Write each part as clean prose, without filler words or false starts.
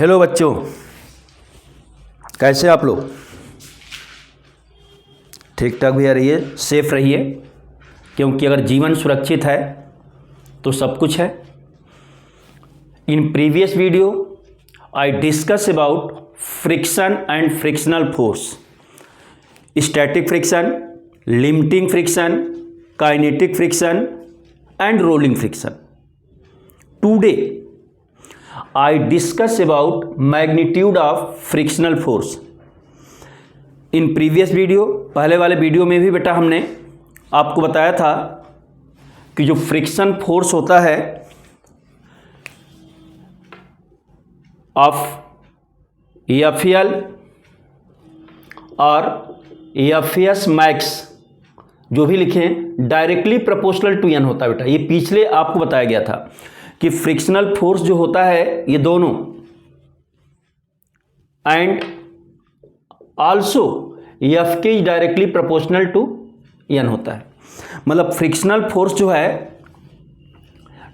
Hello बच्चों, कैसे आप लोग? ठीक ठाक भी रहिए, सेफ रहिए, क्योंकि अगर जीवन सुरक्षित है तो सब कुछ है। In previous video I discuss about friction and frictional force, static friction, limiting friction, kinetic friction and rolling friction. Today I discuss about magnitude of frictional force. In previous video, पहले वाले वीडियो में भी बेटा हमने आपको बताया था कि जो फ्रिक्शन फोर्स होता है ऑफ एफएल और एफएस मैक्स जो भी लिखें डायरेक्टली प्रोपोर्शनल टू एन होता है बेटा। ये पिछले आपको बताया गया था कि फ्रिक्शनल फोर्स जो होता है ये दोनों and also f k is directly proportional to n होता है। मतलब फ्रिक्शनल फोर्स जो है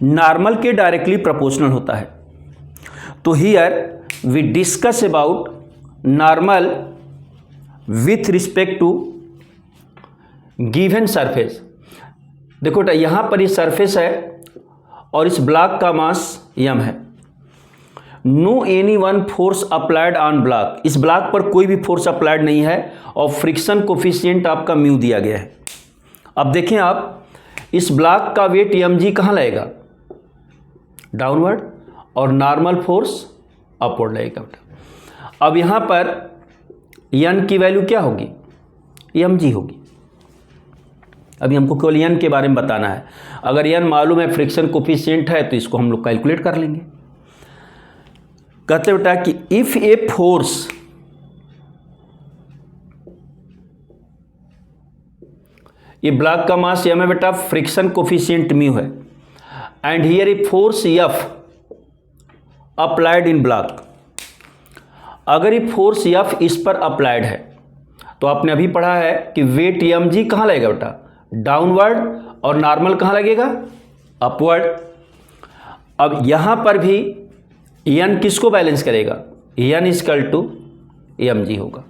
नॉर्मल के डायरेक्टली प्रोपोर्शनल होता है। तो here we discuss about normal with respect to given surface. देखो बेटा, यहां पर ये सरफेस है और इस ब्लॉक का मास m है। No any one force applied on block, इस ब्लॉक पर कोई भी फोर्स अप्लाइड नहीं है और फ्रिक्शन कोफिशिएंट आपका म्यू दिया गया है। अब देखें आप, इस ब्लॉक का वेट mg कहाँ लगेगा? डाउनवर्ड, और नॉर्मल फोर्स अपवर्ड लगेगा बेटा। अब यहां पर n की वैल्यू क्या होगी? mg होगी। अभी हमको केवल n के बारे में बताना है। अगर n मालूम है, फ्रिक्शन कोफिशिएंट है, तो इसको हम लोग कैलकुलेट कर लेंगे। कहते बेटा कि इफ ए फोर्स ये ब्लॉक का मास m है बेटा, फ्रिक्शन कोफिशिएंट म्यू है, and here a force f applied in block. अगर ये फोर्स f इस पर अप्लाइड है तो आपने अभी पढ़ा है कि वेट mg कहाँ लगेगा बेटा? डाउनवर्ड, और नॉर्मल कहाँ लगेगा? अपवर्ड। अब यहां पर भी n किसको बैलेंस करेगा? n इक्वल टू mg होगा।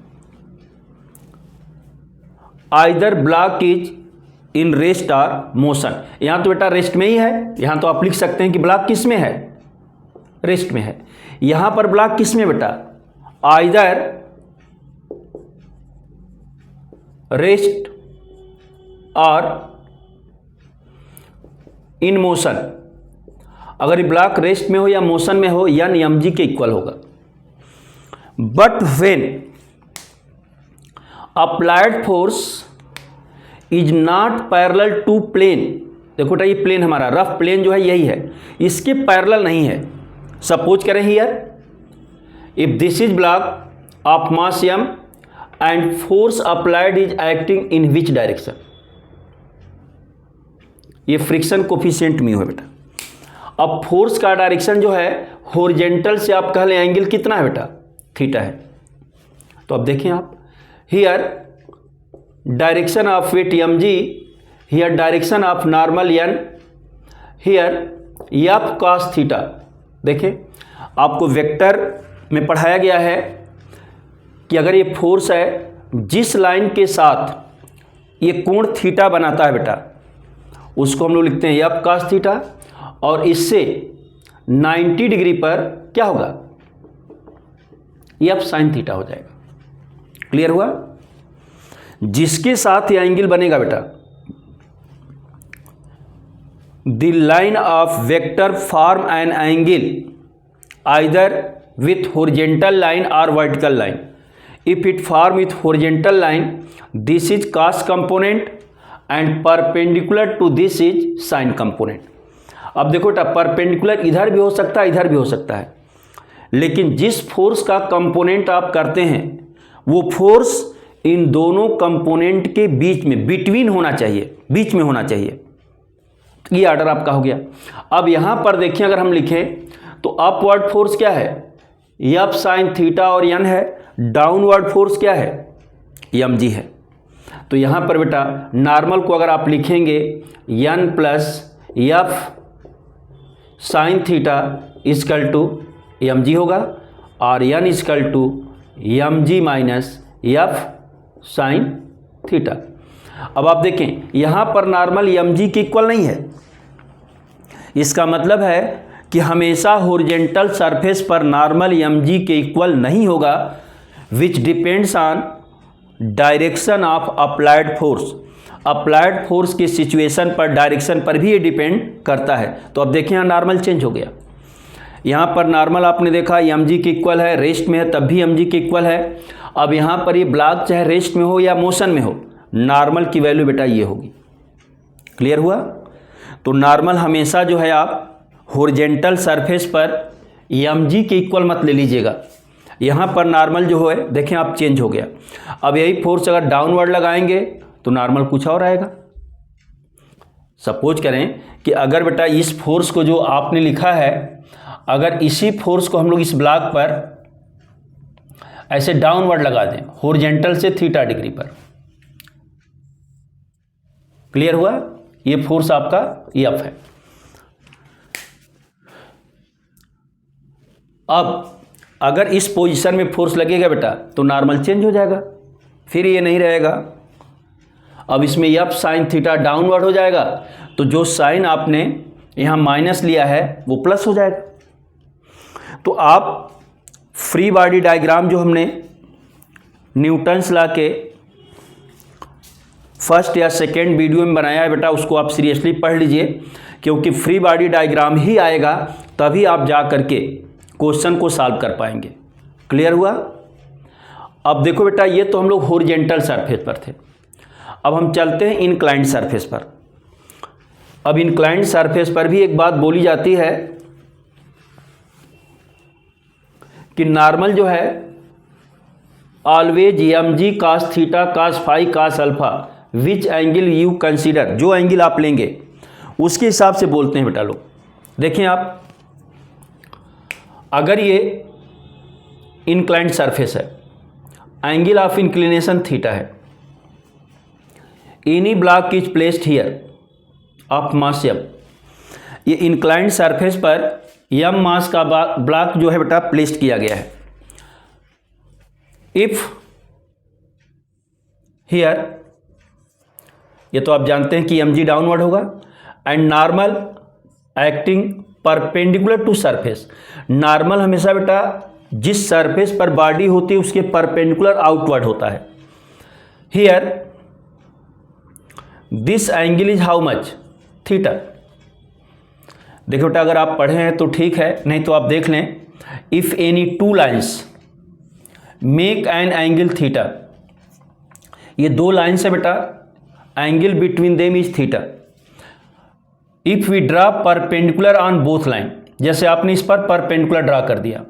Either block is in rest और मोशन। यहां तो बेटा रेस्ट में ही है, यहां तो आप लिख सकते हैं कि ब्लॉक किस में है? रेस्ट में है। यहां पर ब्लॉक किस में बेटा? आइदर रेस्ट और इन मोशन। अगर ये ब्लॉक रेस्ट में हो या मोशन में हो, n mg के इक्वल होगा। But when applied force is not parallel to plane, देखो बेटा ये प्लेन हमारा रफ प्लेन जो है यही है, इसके पैरेलल नहीं है। सपोज करें here if this is block of mass m and force applied is acting in which direction? ये फ्रिक्शन कोफिशिएंट म्यू है बेटा। अब फोर्स का डायरेक्शन जो है हॉरिजॉन्टल से आप कह लें एंगल कितना है बेटा? थीटा है। तो अब देखें आप, here direction of weight mg, here direction of normal n, here f cos theta. देखें आपको वेक्टर में पढ़ाया गया है कि अगर ये फोर्स है, जिस लाइन के साथ ये कोण थीटा बनाता है बेटा, उसको हम लोग लिखते हैं f cos थीटा, और इससे 90 डिग्री पर क्या होगा? f sin थीटा हो जाएगा। क्लियर हुआ? जिसके साथ ये एंगल बनेगा बेटा, the line of vector form an angle either with horizontal line और vertical line. If it form with horizontal line, this is cos component and perpendicular to this is sine component. अब देखो बेटा, perpendicular इधर भी हो सकता है, इधर भी हो सकता है, लेकिन जिस फोर्स का कंपोनेंट आप करते हैं वो फोर्स इन दोनों कंपोनेंट के बीच में, बिटवीन होना चाहिए, बीच में होना चाहिए। ये ऑर्डर आपका हो गया। अब यहां पर देखिए, अगर हम लिखें तो अपवर्ड फोर्स क्या है? f साइन थीटा और n है। डाउनवर्ड फोर्स क्या है? mg है। तो यहां पर बेटा नॉर्मल को अगर आप लिखेंगे n plus f sine theta equal to mg होगा, और n is equal to m g minus f sine theta. अब आप देखें यहाँ पर नॉर्मल एम जी के इक्वल नहीं है, इसका मतलब है कि हमेशा हॉरिजॉन्टल सरफेस पर नॉर्मल एम जी के इक्वल नहीं होगा, which depends on direction of applied force. Applied force की सिचुएशन पर, डायरेक्शन पर भी ये डिपेंड करता है। तो अब देखिए यहाँ नॉर्मल चेंज हो गया, यहाँ पर नॉर्मल आपने देखा एम जी के इक्वल है, रेस्ट में है तब भी एम जी के इक्वल है। अब यहाँ पर ये ब्लॉक चाहे रेस्ट में हो या मोशन में हो, नॉर्मल की वैल्यू बेटा ये होगी। क्लियर हुआ? तो नॉर्मल हमेशा जो है आप हॉरिजॉन्टल सरफेस पर एम जी के इक्वल मत ले लीजिएगा। यहाँ पर नॉर्मल जो है देखें आप चेंज हो गया। अब यही फोर्स अगर डाउनवर्ड लगाएंगे तो नॉर्मल कुछ और आएगा। सपोज करें कि अगर बेटा इस फोर्स को जो आपने लिखा है, अगर इसी फोर्स को हम लोग इस ब्लॉक पर ऐसे डाउनवर्ड लगा दें हॉरिजॉन्टल से थीटा डिग्री पर, क्लियर हुआ? ये फोर्स आपका एफ है। अब अगर इस पोजीशन में फोर्स लगेगा बेटा तो नॉर्मल चेंज हो जाएगा, फिर ये नहीं रहेगा। अब इसमें एफ साइन थीटा डाउनवर्ड हो जाएगा, तो जो साइन आपने यहाँ माइनस लिया है वो प्लस हो जाएगा। तो आप फ्री बॉडी डायग्राम जो हमने न्यूटन्स लॉ के फर्स्ट या सेकेंड वीडियो में बनाया है बेटा, उसको आप सीरियसली पढ़ लीजिए, क्योंकि फ्री बॉडी डायग्राम ही आएगा तभी आप जा करके क्वेश्चन को सॉल्व कर पाएंगे। क्लियर हुआ? अब देखो बेटा ये तो हम लोग हॉरिजॉन्टल सरफेस पर थे, अब हम चलते हैं इंक्लाइंड सरफेस पर। अब इंक्लाइंड सरफेस पर भी एक बात बोली जाती है कि नॉर्मल जो है always m g cos theta cos phi cos alpha which angle you consider, जो एंगल आप लेंगे उसके हिसाब से बोलते हैं बेटा लोग। देखें आप, अगर ये इंक्लाइंड सरफेस है, एंगल ऑफ इंक्लिनेशन थीटा है, any block is placed here of mass m, ये इंक्लाइंड सरफेस पर एम मास का ब्लॉक जो है बेटा प्लेस्ड किया गया है। इफ हियर, ये तो आप जानते हैं कि एम जी डाउनवर्ड होगा, and normal acting perpendicular to surface. Normal हमेशा बेटा जिस सरफेस पर बॉडी होती है उसके परपेंडिकुलर आउटवर्ड होता है। Here this angle is how much? Theta. देखो बेटा अगर आप पढ़े हैं तो ठीक है, नहीं तो आप देख लें। If any two lines make an angle theta, ये दो लाइन्स है बेटा, angle between them is theta. If we draw perpendicular on both line, जैसे आपने इस पर परपेंडिकुलर ड्रा कर दिया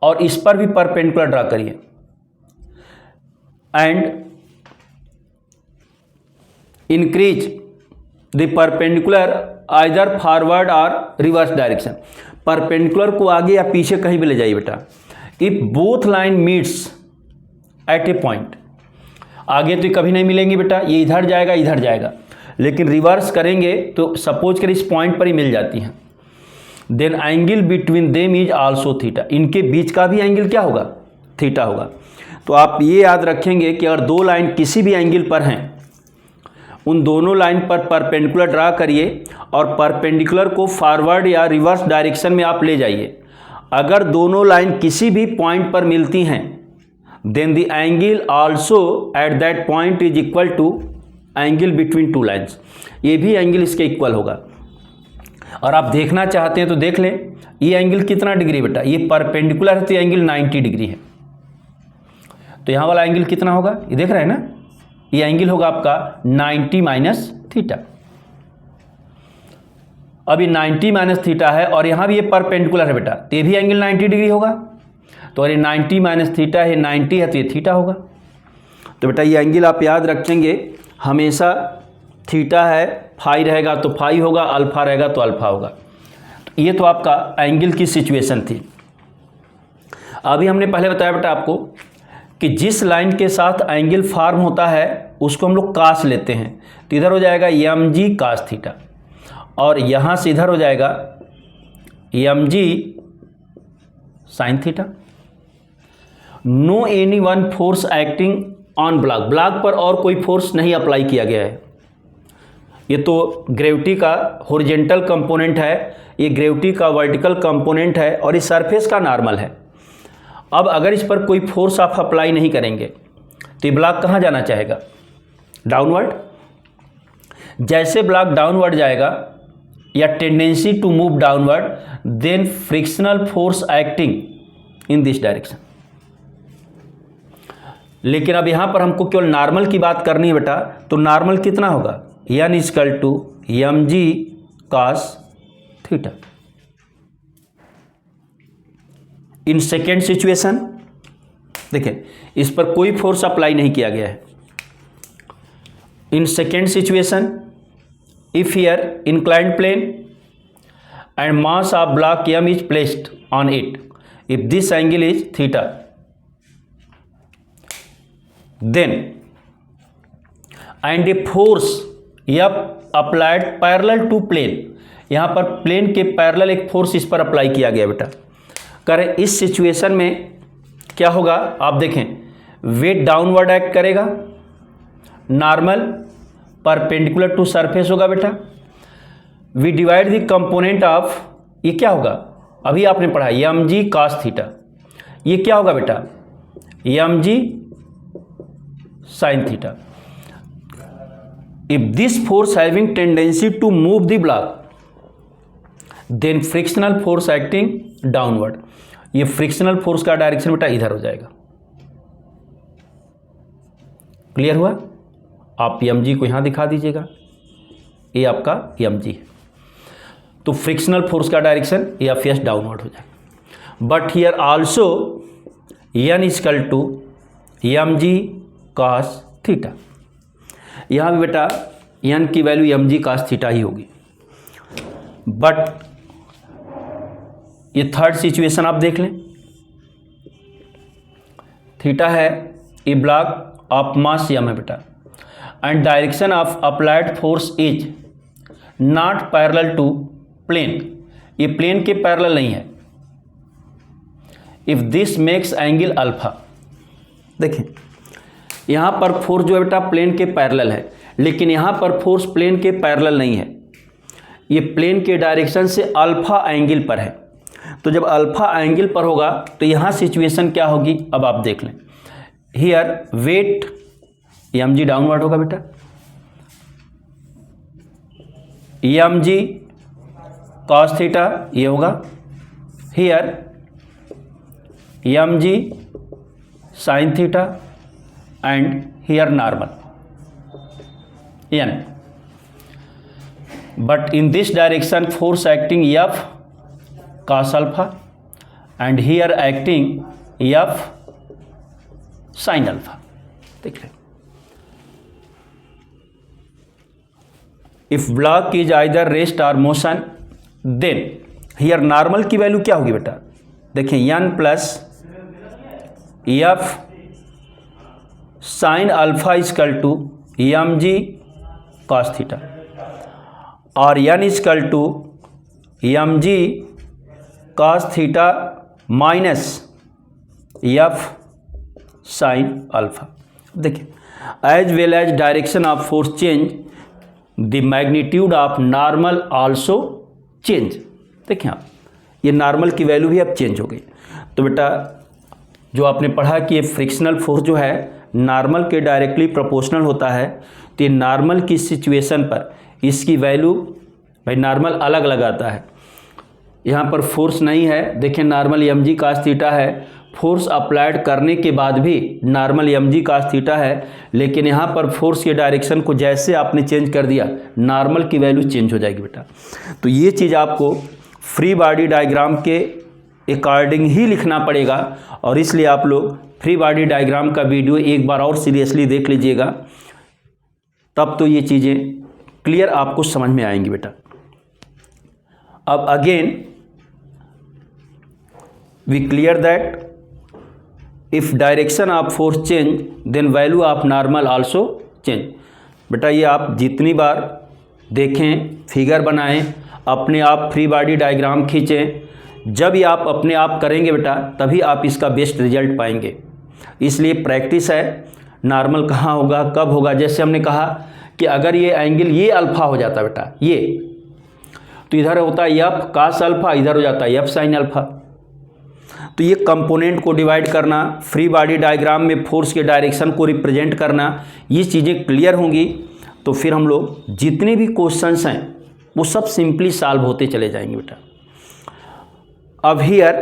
और इस पर भी परपेंडिकुलर ड्रा करिए, and increase the perpendicular either forward और रिवर्स डायरेक्शन। परपेंडिकुलर को आगे या पीछे कहीं भी ले जाइए बेटा। If both line meets eight A point, आगे तो कभी नहीं मिलेंगे बेटा, ये इधर जाएगा इधर जाएगा, लेकिन रिवर्स करेंगे तो सपोज कर इस पॉइंट पर ही मिल जाती हैं। Then angle between them is also theta, इनके बीच का भी एंगल क्या होगा? थीटा होगा। तो आप ये याद रखेंगे कि अगर दो लाइन किसी भी एंगल पर हैं, उन दोनों लाइन पर परपेंडिकुलर ड्रा करिए और परपेंडिकुलर को फॉरवर्ड या रिवर्स डायरेक्शन में आप ले जाइए। अगर दोनों लाइन किसी भी पॉइंट पर मिलती हैं, then the angle also at that point is equal to angle between two lines, ये भी एंगल इसके इक्वल होगा। और आप देखना चाहते हैं तो देख लें, ये एंगल कितना डिग्री बेटा? ये परपेंडिकुलर है तो ये एंगल 90 डिग्री है। तो यहाँ वाला एंगल कितना होगा? ये देख रहे हैं ना, ये एंगल होगा आपका 90 माइनस थीटा। अब ये 90 माइनस थीटा है और यहाँ भी ये परपेंडिकुलर है बेटा, तो ये भी एंगल 90 डिग्री होगा। तो ये 90 माइनस थीटा है, 90 है तो ये थीटा होगा। तो बेटा ये एंगल आप याद रखेंगे, हमेशा थीटा है, फाई रहेगा तो फाई होगा, अल्फा रहेगा तो अल्फा होगा। तो ये तो आपका एंगल की सिचुएशन थी। अभी हमने पहले बताया बेटा आपको कि जिस लाइन के साथ एंगल फॉर्म होता है उसको हम लोग कास लेते हैं, तो इधर हो जाएगा एम जी कास थीटा और यहाँ से इधर हो जाएगा m g sine theta. No any one force acting on block, block पर और कोई फोर्स नहीं अप्लाई किया गया है। ये तो ग्रेविटी का हॉरिजेंटल कंपोनेंट है, ये ग्रेविटी का वर्टिकल कंपोनेंट है और इस सरफेस का नॉर्मल है। अब अगर इस पर कोई फोर्स आप अप्लाई नहीं करेंगे तो ये ब्लॉक कहाँ जाना चाहेगा? डाउनवर्ड। जैसे ब्लॉक डाउनवर्ड जाएगा या tendency to move downward, then frictional force acting in this direction. लेकिन अब यहाँ पर हमको केवल नॉर्मल की बात करनी है बेटा, तो नॉर्मल कितना होगा? n equal to mg cos theta. In second situation देखिए, इस पर कोई फोर्स अप्लाई नहीं किया गया है। In second situation, if here inclined plane and mass of block m is placed on it, if this angle is theta, then and a force F applied parallel to plane, यहाँ पर plane के parallel एक force इस पर apply किया गया बेटा। करें इस सिचुएशन में क्या होगा? आप देखें, वेट डाउनवर्ड एक्ट करेगा, नॉर्मल परपेंडिकुलर टू सरफेस होगा बेटा। We divide the component of, ये क्या होगा? अभी आपने पढ़ा mg cos थीटा, ये क्या होगा बेटा? mg sin theta. If this force having tendency to move the block, then frictional force acting downward. ये फ्रिक्शनल फोर्स का डायरेक्शन बेटा इधर हो जाएगा। क्लियर हुआ? आप mg को यहां दिखा दीजिएगा, ये आपका mg है, तो फ्रिक्शनल फोर्स का डायरेक्शन या फेस डाउनवर्ड हो जाएगा। But here also n equal to mg cos theta. यहाँ भी बेटा n की वैल्यू mg cos थीटा ही होगी। बट ये थर्ड सिचुएशन आप देख लें, थीटा है, ये ब्लॉक ऑफ मास m है बेटा, and direction of applied force is not parallel to plane, ये प्लेन के पैरेलल नहीं है। If this makes angle alpha, देखें यहाँ पर फोर्स जो है बेटा प्लेन के पैरेलल है, लेकिन यहाँ पर फोर्स प्लेन के पैरेलल नहीं है, ये प्लेन के डायरेक्शन से अल्फा एंगल पर है। तो जब अल्फा एंगल पर होगा तो यहाँ सिचुएशन क्या होगी? अब आप देख लें, हियर वेट mg डाउनवर्ड होगा बेटा, mg cos थीटा ये होगा, here mg sin theta and here normal n, but in this direction force acting F cos alpha and here acting F sin alpha। देख लें, if block is either rest or motion, then here normal की value क्या होगी बेटा? देखें n plus F sine alpha is equal to mg cos theta और n is equal to mg cos theta minus f sine alpha. देखिए, as well as direction of force change, the magnitude of normal also change. देखिए आप, ये normal की value भी अब change हो गई। तो बेटा जो आपने पढ़ा कि ये फ्रिक्शनल फोर्स जो है नॉर्मल के डायरेक्टली प्रोपोर्शनल होता है, तो ये नॉर्मल की सिचुएशन पर इसकी वैल्यू, भाई नॉर्मल अलग लगाता है, यहाँ पर फोर्स नहीं है। देखें नॉर्मल mg cos थीटा है, फोर्स अप्लाइड करने के बाद भी नॉर्मल mg cos थीटा है, लेकिन यहाँ पर फोर्स के डायरेक्शन को जैसे आपने चेंज कर दिया, नॉर्मल की वैल्यू चेंज हो जाएगी बेटा। तो ये चीज़ आपको फ्री बॉडी डायग्राम के अकॉर्डिंग ही लिखना पड़ेगा, और इसलिए आप लोग फ्री बॉडी डायग्राम का वीडियो एक बार और सीरियसली देख लीजिएगा, तब तो ये चीज़ें क्लियर आपको समझ में आएंगी बेटा। अब again we clear that if direction of force change then value of normal also change. बेटा ये आप जितनी बार देखें, फिगर बनाएं, अपने आप फ्री बॉडी डायग्राम खींचें, जब ये आप अपने आप करेंगे बेटा तभी आप इसका बेस्ट रिजल्ट पाएंगे। इसलिए प्रैक्टिस है नॉर्मल कहाँ होगा, कब होगा। जैसे हमने कहा कि अगर ये एंगल ये अल्फ़ा हो जाता बेटा, ये तो इधर होता है एफ कास अल्फ़ा, इधर हो जाता है एफ साइन अल्फ़ा। तो ये कंपोनेंट को डिवाइड करना, फ्री बॉडी डायग्राम में फोर्स के डायरेक्शन को रिप्रेजेंट करना, ये चीज़ें क्लियर होंगी तो फिर हम लोग जितने भी क्वेश्चंस हैं वो सब सिंपली सॉल्व होते चले जाएंगे बेटा। अब here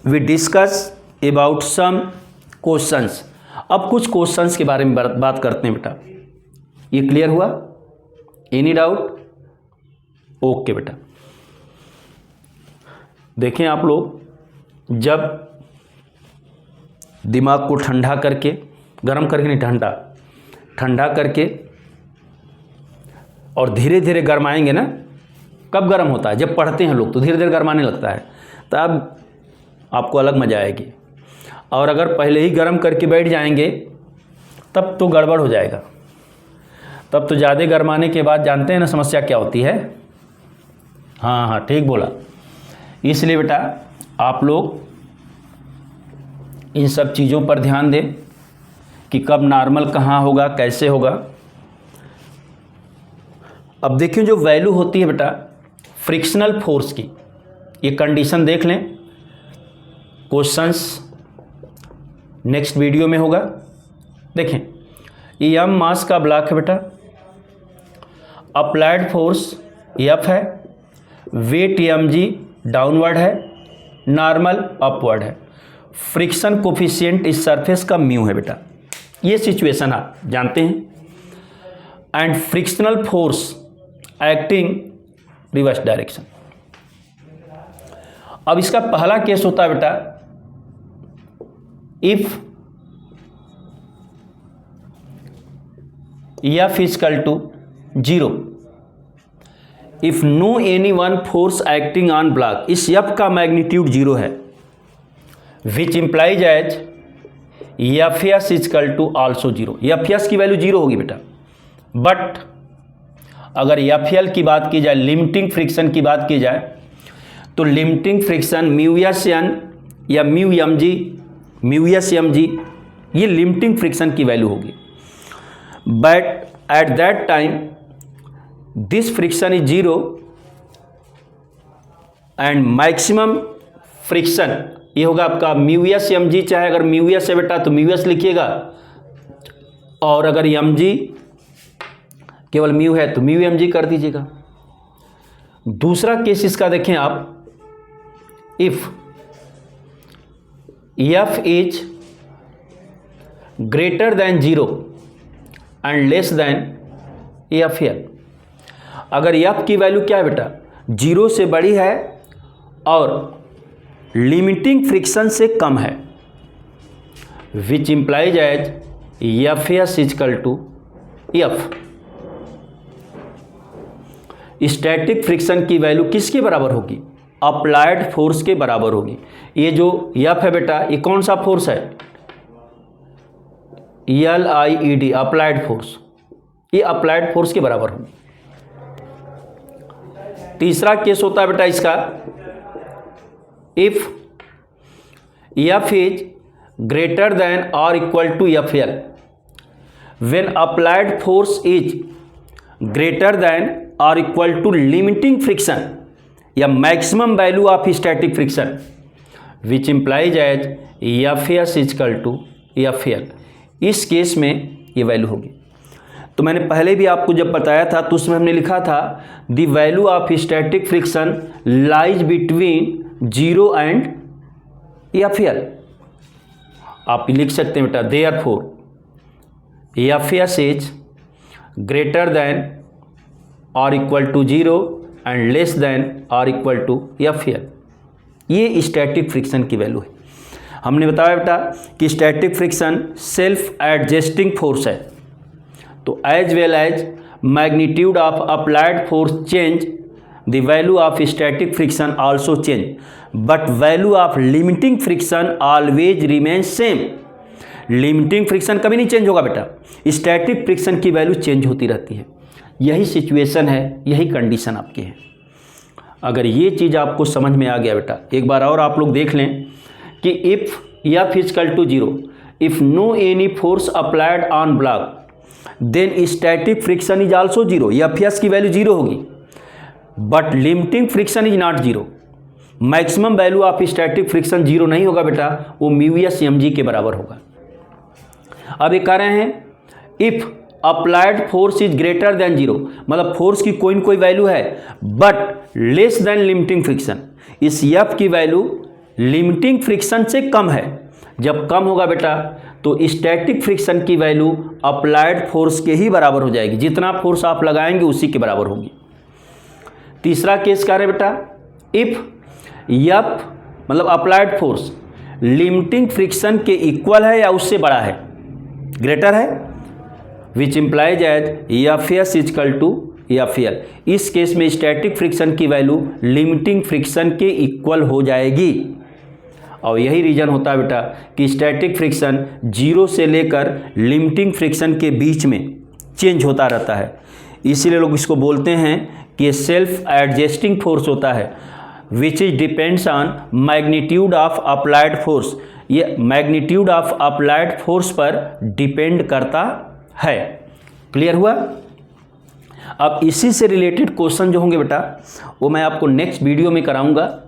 we discuss about some questions. अब कुछ क्वेश्चंस के बारे में बात करते हैं बेटा। ये क्लियर हुआ? Any doubt? ओके बेटा। देखें आप लोग, जब दिमाग को ठंडा करके, गर्म करके नहीं, ठंडा करके और धीरे धीरे गरमाएंगे ना, कब गर्म होता है? जब पढ़ते हैं लोग तो धीरे धीरे गरमाने लगता है, तब आपको अलग मजा आएगी। और अगर पहले ही गर्म करके बैठ जाएंगे तब तो गड़बड़ हो जाएगा। तब तो ज़्यादा गरमाने के बाद जानते हैं ना समस्या क्या होती है। हाँ ठीक बोला। इसलिए बेटा आप लोग इन सब चीज़ों पर ध्यान दें कि कब नॉर्मल कहाँ होगा, कैसे होगा। अब देखिए जो वैल्यू होती है बेटा फ्रिक्शनल फोर्स की, ये कंडीशन देख लें। क्वेश्चंस नेक्स्ट वीडियो में होगा। देखें ये एम मास का ब्लॉक है बेटा, अप्लाइड फोर्स एफ है, वेट एम जी डाउनवर्ड है, नॉर्मल अपवर्ड है, फ्रिक्शन कोफिशिएंट इस सरफेस का म्यू है बेटा। ये सिचुएशन आप जानते हैं। And frictional force acting reverse direction. अब इसका पहला केस होता है बेटा if f equal to 0, if no any one force acting on block, इस एफ का मैग्नीट्यूड 0 है, which implies as F S equal to also 0। F S की वैल्यू 0 होगी बेटा। बट अगर एफ एल की बात की जाए, लिमिटिंग फ्रिक्शन की बात की जाए, तो limiting friction mu S N या mu M S M G, ये लिमिटिंग फ्रिक्शन की वैल्यू होगी। But at that time this friction is 0 and maximum friction ये होगा आपका म्यू एस एम जी। चाहे अगर म्यू एस है बेटा तो म्यू एस लिखिएगा, और अगर एम जी केवल म्यू है तो म्यू एम जी कर दीजिएगा। दूसरा केस इसका देखें आप, if F is greater then 0 and less then F L. अगर एफ की वैल्यू क्या है बेटा 0 से बड़ी है और लिमिटिंग फ्रिक्शन से कम है, which implies as F S equal to f. Static friction की वैल्यू किसके बराबर होगी? अप्लाइड फोर्स के बराबर होगी। ये जो एफ है बेटा ये कौन सा फोर्स है? LIED अप्लाइड फोर्स, ये अप्लाइड फोर्स के बराबर होगी। तीसरा केस होता है बेटा इसका, if F is greater than और equal to F L, when applied force is greater than और इक्वल टू लिमिटिंग फ्रिक्शन या maximum value of static friction, which implies as F S equal to F L. इस case में ये value होगी। तो मैंने पहले भी आपको जब बताया था तो उसमें हमने लिखा था the value of static friction lies between 0 and F L. आप लिख सकते हैं बेटा therefore F S is greater than और equal to 0 and less than और इक्वल टू एफ एल। ये स्टैटिक फ्रिक्शन की वैल्यू है। हमने बताया बेटा कि static friction self adjusting force है, तो as well as magnitude of applied force change the value of static friction also change, but value of limiting friction always remain same. Limiting friction कभी नहीं change होगा बेटा, static friction की value change होती रहती है। यही सिचुएशन है, यही कंडीशन आपकी है। अगर ये चीज़ आपको समझ में आ गया बेटा, एक बार और आप लोग देख लें कि if f equal to 0, if no any force applied on block then static friction is also zero. F की वैल्यू जीरो होगी, but limiting friction is not zero. Maximum value of static friction zero नहीं होगा बेटा, वो mu S M जी के बराबर होगा। अब ये कह रहे हैं if applied force is greater than zero, मतलब फोर्स की कोई न कोई वैल्यू है but less than limiting friction. इस एफ की वैल्यू लिमिटिंग फ्रिक्शन से कम है। जब कम होगा बेटा तो स्टैटिक फ्रिक्शन की वैल्यू अप्लाइड फोर्स के ही बराबर हो जाएगी, जितना फोर्स आप लगाएंगे उसी के बराबर होगी। तीसरा केस क्या है बेटा, इफ एफ मतलब अप्लाइड फोर्स लिमिटिंग फ्रिक्शन के इक्वल है या उससे बड़ा है, ग्रेटर है, which implies as F s is equal to F L. इस केस में स्टैटिक फ्रिक्शन की वैल्यू लिमिटिंग फ्रिक्शन के इक्वल हो जाएगी। और यही रीजन होता है बेटा कि स्टैटिक फ्रिक्शन जीरो से लेकर लिमिटिंग फ्रिक्शन के बीच में चेंज होता रहता है, इसीलिए लोग इसको बोलते हैं कि सेल्फ एडजस्टिंग फोर्स होता है, which is depends on magnitude of applied force. ये मैग्नीट्यूड ऑफ अप्लाइड फोर्स पर डिपेंड करता है। क्लियर हुआ? अब इसी से रिलेटेड क्वेश्चन जो होंगे बेटा वो मैं आपको नेक्स्ट वीडियो में कराऊंगा।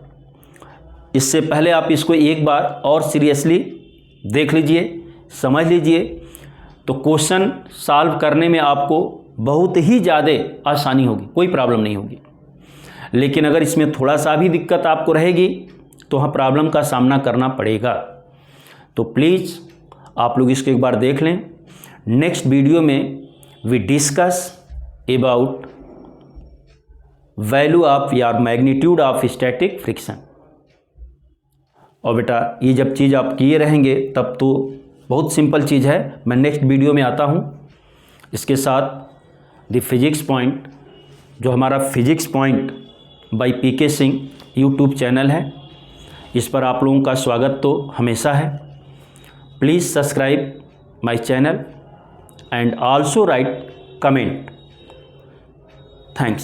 इससे पहले आप इसको एक बार और सीरियसली देख लीजिए, समझ लीजिए, तो क्वेश्चन सॉल्व करने में आपको बहुत ही ज़्यादा आसानी होगी, कोई प्रॉब्लम नहीं होगी। लेकिन अगर इसमें थोड़ा सा भी दिक्कत आपको रहेगी तो हाँ प्रॉब्लम का सामना करना पड़ेगा। तो प्लीज़ आप लोग इसको एक बार देख लें। नेक्स्ट वीडियो में we discuss about value of या मैग्नीट्यूड ऑफ स्टैटिक फ्रिक्शन। और बेटा ये जब चीज़ आप किए रहेंगे तब तो बहुत सिंपल चीज़ है। मैं नेक्स्ट वीडियो में आता हूँ। इसके साथ द फिजिक्स पॉइंट, जो हमारा physics point by PK Singh YouTube channel है, इस पर आप लोगों का स्वागत तो हमेशा है। Please subscribe my channel and also write comment. Thanks.